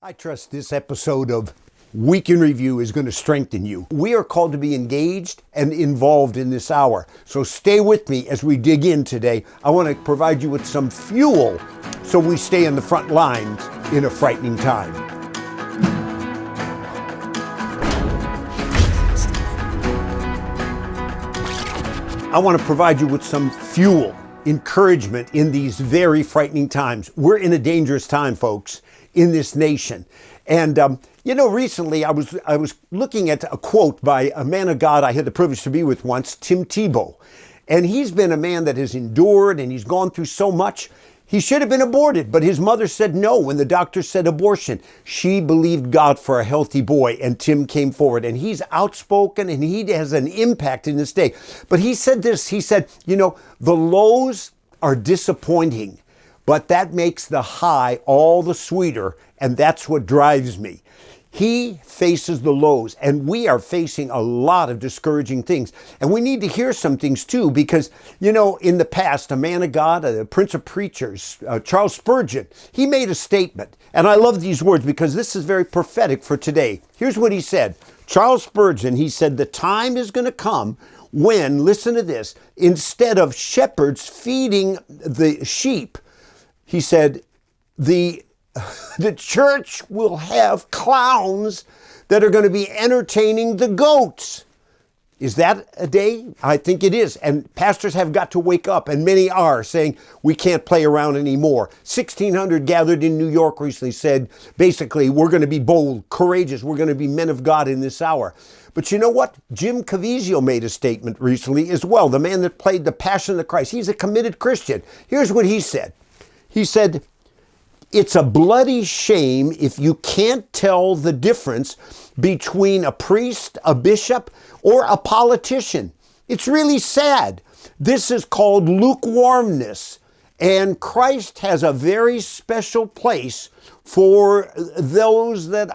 I trust this episode of Week in Review is going to strengthen you. We are called to be engaged and involved in this hour. So stay with me as we dig in today. I want to provide you with some fuel so we stay in the front lines in a frightening time. I want to provide you with some fuel, encouragement in these very frightening times. We're in a dangerous time, folks, in this nation. And, recently I was looking at a quote by a man of God I had the privilege to be with once, Tim Tebow. And he's been a man that has endured and he's gone through so much. He should have been aborted, but his mother said no when the doctor said abortion. She believed God for a healthy boy, and Tim came forward. And he's outspoken and he has an impact in this day. But he said this, he said, the lows are disappointing, but that makes the high all the sweeter, and that's what drives me. He faces the lows, and we are facing a lot of discouraging things. And we need to hear some things too, because, in the past, a man of God, a prince of preachers, Charles Spurgeon, he made a statement. And I love these words because this is very prophetic for today. Here's what he said. Charles Spurgeon, he said, the time is going to come when, listen to this, instead of shepherds feeding the sheep, he said, the church will have clowns that are going to be entertaining the goats. Is that a day? I think it is. And pastors have got to wake up, and many are saying, we can't play around anymore. 1,600 gathered in New York recently said, basically, we're going to be bold, courageous. We're going to be men of God in this hour. But you know what? Jim Caviezel made a statement recently as well, the man that played the Passion of the Christ. He's a committed Christian. Here's what he said. He said, it's a bloody shame if you can't tell the difference between a priest, a bishop, or a politician. It's really sad. This is called lukewarmness. And Christ has a very special place for those that,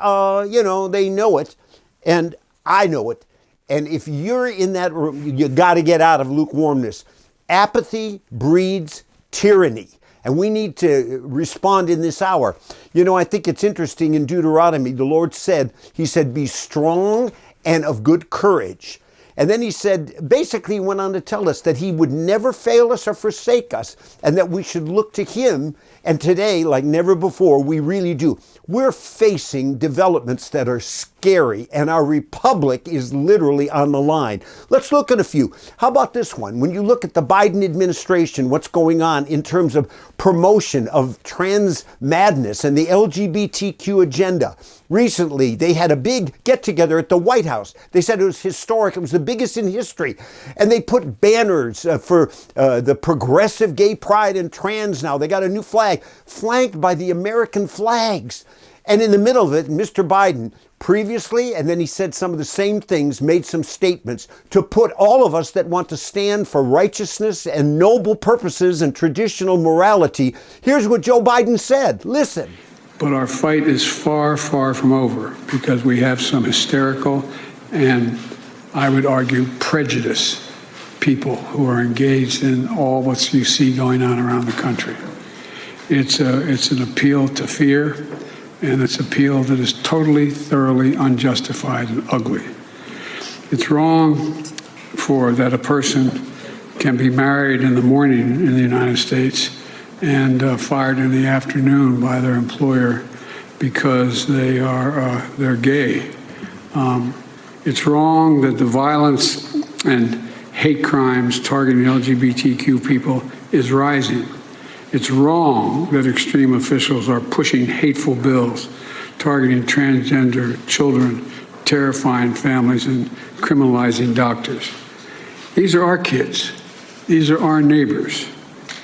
they know it. And I know it. And if you're in that room, you got to get out of lukewarmness. Apathy breeds tyranny. And we need to respond in this hour. I think it's interesting in Deuteronomy, the Lord said, he said, be strong and of good courage. And then he said, basically went on to tell us that he would never fail us or forsake us, and that we should look to him. And today, like never before, we really do. We're facing developments that are scary, and our republic is literally on the line. Let's look at a few. How about this one? When you look at the Biden administration, what's going on in terms of promotion of trans madness and the LGBTQ agenda. Recently, they had a big get-together at the White House. They said it was historic. It was the biggest in history. And they put banners for the progressive gay pride and trans now. They got a new flag, flanked by the American flags. And in the middle of it, Mr. Biden previously, and then he said some of the same things, made some statements to put all of us that want to stand for righteousness and noble purposes and traditional morality. Here's what Joe Biden said. Listen. But our fight is far, far from over because we have some hysterical and, I would argue, prejudice people who are engaged in all what you see going on around the country. It's an appeal to fear, and it's an appeal that is totally, thoroughly unjustified and ugly. It's wrong for that a person can be married in the morning in the United States and fired in the afternoon by their employer because they're gay. It's wrong that the violence and hate crimes targeting LGBTQ people is rising. It's wrong that extreme officials are pushing hateful bills targeting transgender children, terrifying families, and criminalizing doctors. These are our kids. These are our neighbors.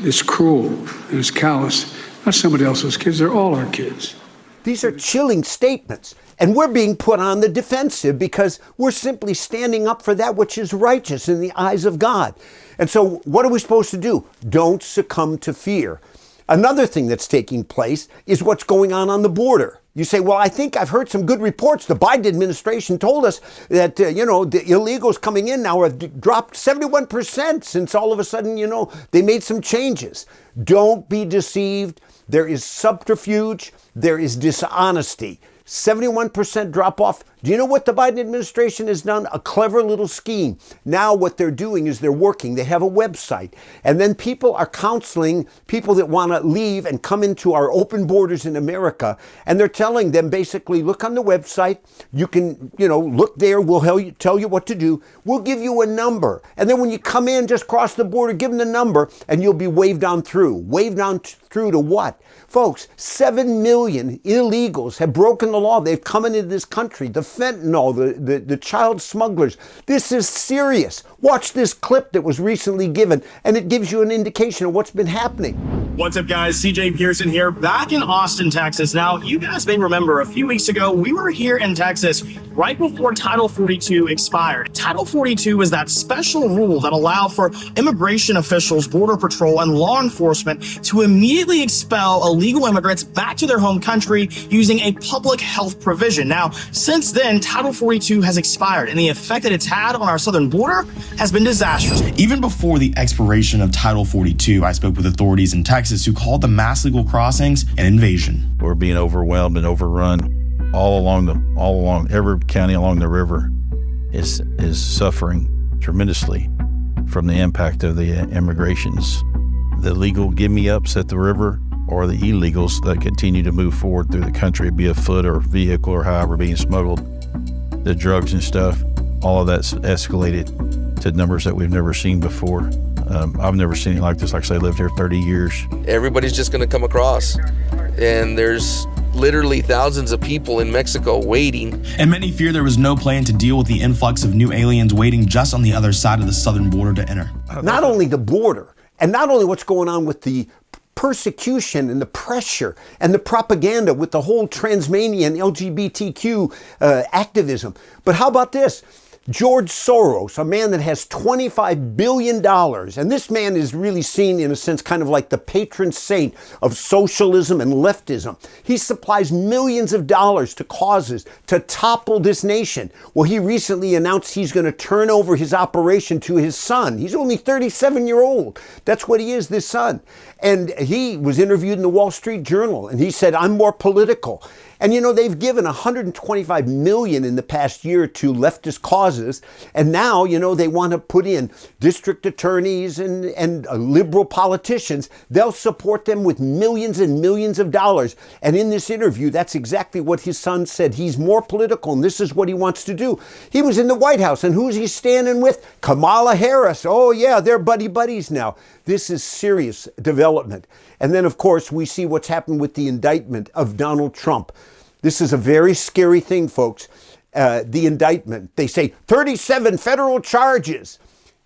It's cruel and it's callous. Not somebody else's kids, they're all our kids. These are chilling statements, and we're being put on the defensive because we're simply standing up for that which is righteous in the eyes of God. And so what are we supposed to do? Don't succumb to fear. Another thing that's taking place is what's going on the border. You say, well, I think I've heard some good reports. The Biden administration told us that, the illegals coming in now have dropped 71% since all of a sudden, they made some changes. Don't be deceived. There is subterfuge. There is dishonesty. 71% drop off. Do you know what the Biden administration has done? A clever little scheme. Now what they're doing is they're working. They have a website. And then people are counseling people that want to leave and come into our open borders in America. And they're telling them basically, look on the website. You can, look there. We'll tell you what to do. We'll give you a number. And then when you come in, just cross the border, give them the number, and you'll be waved on through. Waved on through to what? Folks, 7 million illegals have broken the law. They've come into this country. The fentanyl, the child smugglers. This is serious. Watch this clip that was recently given, and it gives you an indication of what's been happening. What's up, guys? CJ Pearson here, back in Austin, Texas. Now, you guys may remember a few weeks ago, we were here in Texas right before Title 42 expired. Title 42 is that special rule that allowed for immigration officials, Border Patrol, and law enforcement to immediately expel illegal immigrants back to their home country using a public health provision. Now, since then, Title 42 has expired, and the effect that it's had on our southern border has been disastrous. Even before the expiration of Title 42, I spoke with authorities in Texas who called the mass legal crossings an invasion. We're being overwhelmed and overrun all along every county along the river is suffering tremendously from the impact of the immigrations. The legal give-me-ups at the river or the illegals that continue to move forward through the country, be it foot or vehicle or however being smuggled, the drugs and stuff, all of that's escalated to numbers that we've never seen before. I've never seen it like this. Like I say, I lived here 30 years. Everybody's just going to come across, and there's literally thousands of people in Mexico waiting. And many fear there was no plan to deal with the influx of new aliens waiting just on the other side of the southern border to enter. Not only the border, and not only what's going on with the persecution and the pressure and the propaganda with the whole transmania and LGBTQ activism, but how about this? George Soros, a man that has $25 billion, and this man is really seen in a sense kind of like the patron saint of socialism and leftism. He supplies millions of dollars to causes to topple this nation. Well, he recently announced he's going to turn over his operation to his son. He's only 37-year-old. That's what he is, this son. And he was interviewed in the Wall Street Journal, and he said, I'm more political. And they've given $125 million in the past year to leftist causes. And now, they want to put in district attorneys and liberal politicians. They'll support them with millions and millions of dollars. And in this interview, that's exactly what his son said. He's more political, and this is what he wants to do. He was in the White House, and who's he standing with? Kamala Harris. Oh, yeah, they're buddies now. This is serious development. And then, of course, we see what's happened with the indictment of Donald Trump. This is a very scary thing, folks. The indictment, they say 37 federal charges.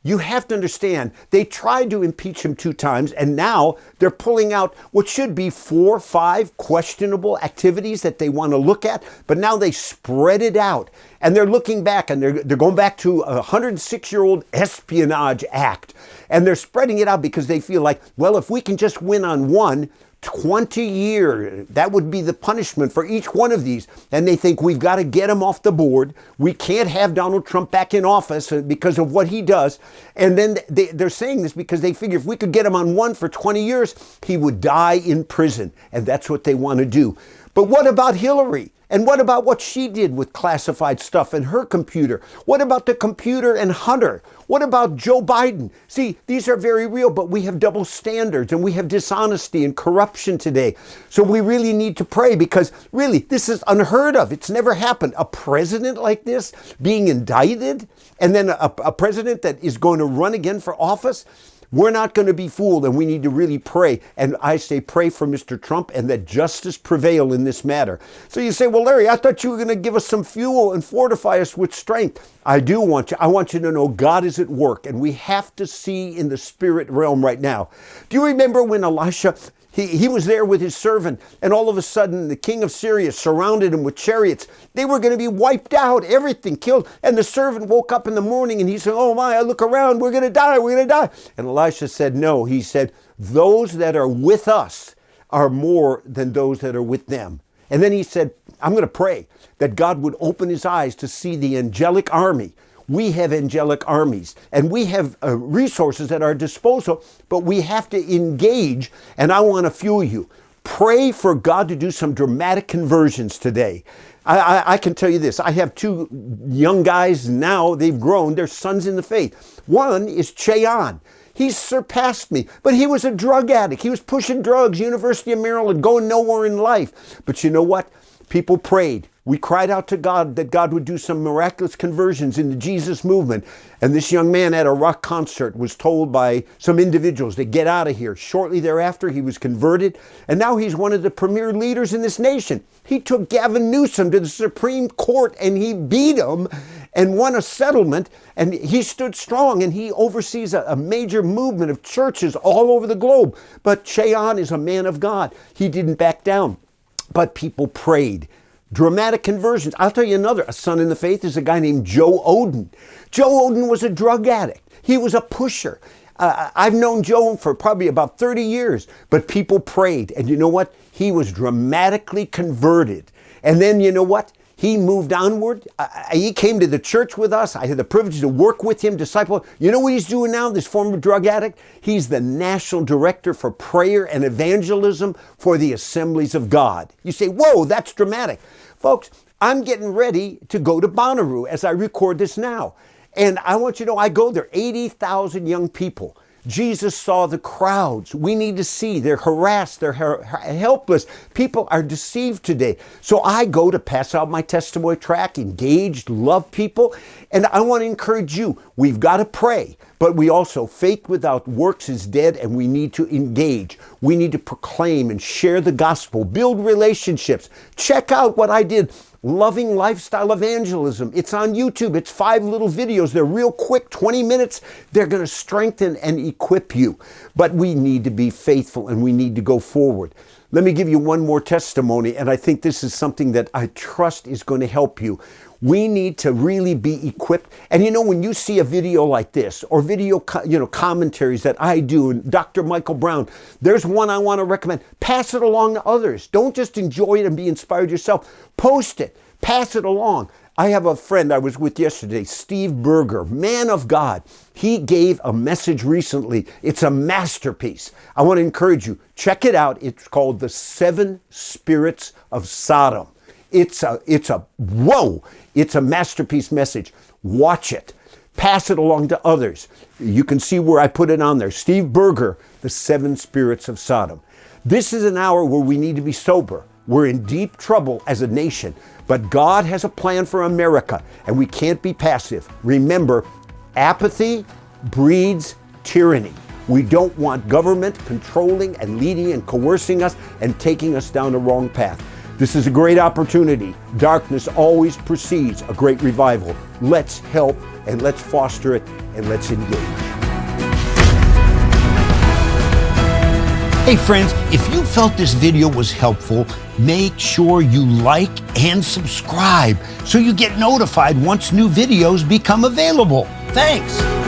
You have to understand, they tried to impeach him 2 times, and now they're pulling out what should be 4 or 5 questionable activities that they want to look at, but now they spread it out. And they're looking back, and they're going back to a 106-year-old Espionage Act. And they're spreading it out because they feel like, well, if we can just win on one, 20 years, that would be the punishment for each one of these. And they think we've got to get him off the board. We can't have Donald Trump back in office because of what he does. And then they're saying this because they figure if we could get him on one for 20 years, he would die in prison. And that's what they want to do. But what about Hillary? And what about what she did with classified stuff in her computer? What about the computer and Hunter? What about Joe Biden? See, these are very real, but we have double standards and we have dishonesty and corruption today. So we really need to pray because really, this is unheard of. It's never happened. A president like this being indicted and then a president that is going to run again for office. We're not going to be fooled, and we need to really pray. And I say pray for Mr. Trump and that justice prevail in this matter. So you say, well, Larry, I thought you were going to give us some fuel and fortify us with strength. I do want you. I want you to know God is at work, and we have to see in the spirit realm right now. Do you remember when Elisha, he was there with his servant, and all of a sudden the king of Syria surrounded him with chariots. They were going to be wiped out, everything killed. And the servant woke up in the morning and he said, oh my, I look around, we're going to die, we're going to die. And Elisha said, no, he said, those that are with us are more than those that are with them. And then he said, I'm going to pray that God would open his eyes to see the angelic army. We have angelic armies and we have resources at our disposal, but we have to engage. And I want to fuel you. Pray for God to do some dramatic conversions today. I can tell you this. I have two young guys now. They've grown. They're sons in the faith. One is Cheon. He's surpassed me, but he was a drug addict. He was pushing drugs, University of Maryland, going nowhere in life. But you know what? People prayed. We cried out to God that God would do some miraculous conversions in the Jesus movement. And this young man at a rock concert was told by some individuals to get out of here. Shortly thereafter, he was converted, and now he's one of the premier leaders in this nation. He took Gavin Newsom to the Supreme Court, and he beat him and won a settlement, and he stood strong, and he oversees a major movement of churches all over the globe. But Cheon is a man of God. He didn't back down, but people prayed. Dramatic conversions. I'll tell you another. A son in the faith is a guy named Joe Oden. Joe Oden was a drug addict. He was a pusher. I've known Joe for probably about 30 years, but people prayed. And you know what? He was dramatically converted. And then you know what? He moved onward. He came to the church with us. I had the privilege to work with him, disciple. You know what he's doing now, this former drug addict? He's the National Director for Prayer and Evangelism for the Assemblies of God. You say, whoa, that's dramatic. Folks, I'm getting ready to go to Bonnaroo as I record this now. And I want you to know, I go there, 80,000 young people. Jesus saw the crowds. We need to see they're harassed, they're helpless. People are deceived today. So I go to pass out my testimony tract, engaged, love people. And I want to encourage you, we've got to pray, but we also, faith without works is dead, and we need to engage. We need to proclaim and share the gospel, build relationships. Check out what I did. Loving Lifestyle Evangelism. It's on YouTube. It's 5 little videos. They're real quick, 20 minutes. They're going to strengthen and equip you. But we need to be faithful, and we need to go forward. Let me give you one more testimony, and I think this is something that I trust is going to help you. We need to really be equipped. And you know, when you see a video like this, or video commentaries that I do, and Dr. Michael Brown, there's one I want to recommend. Pass it along to others. Don't just enjoy it and be inspired yourself. Post it. Pass it along. I have a friend I was with yesterday, Steve Berger, man of God. He gave a message recently. It's a masterpiece. I want to encourage you. Check it out. It's called The 7 Spirits of Sodom. It's a masterpiece message. Watch it. Pass it along to others. You can see where I put it on there. Steve Berger, The 7 Spirits of Sodom. This is an hour where we need to be sober. We're in deep trouble as a nation, but God has a plan for America, and we can't be passive. Remember, apathy breeds tyranny. We don't want government controlling and leading and coercing us and taking us down the wrong path. This is a great opportunity. Darkness always precedes a great revival. Let's help, and let's foster it, and let's engage. Hey friends, if you felt this video was helpful, make sure you like and subscribe so you get notified once new videos become available. Thanks.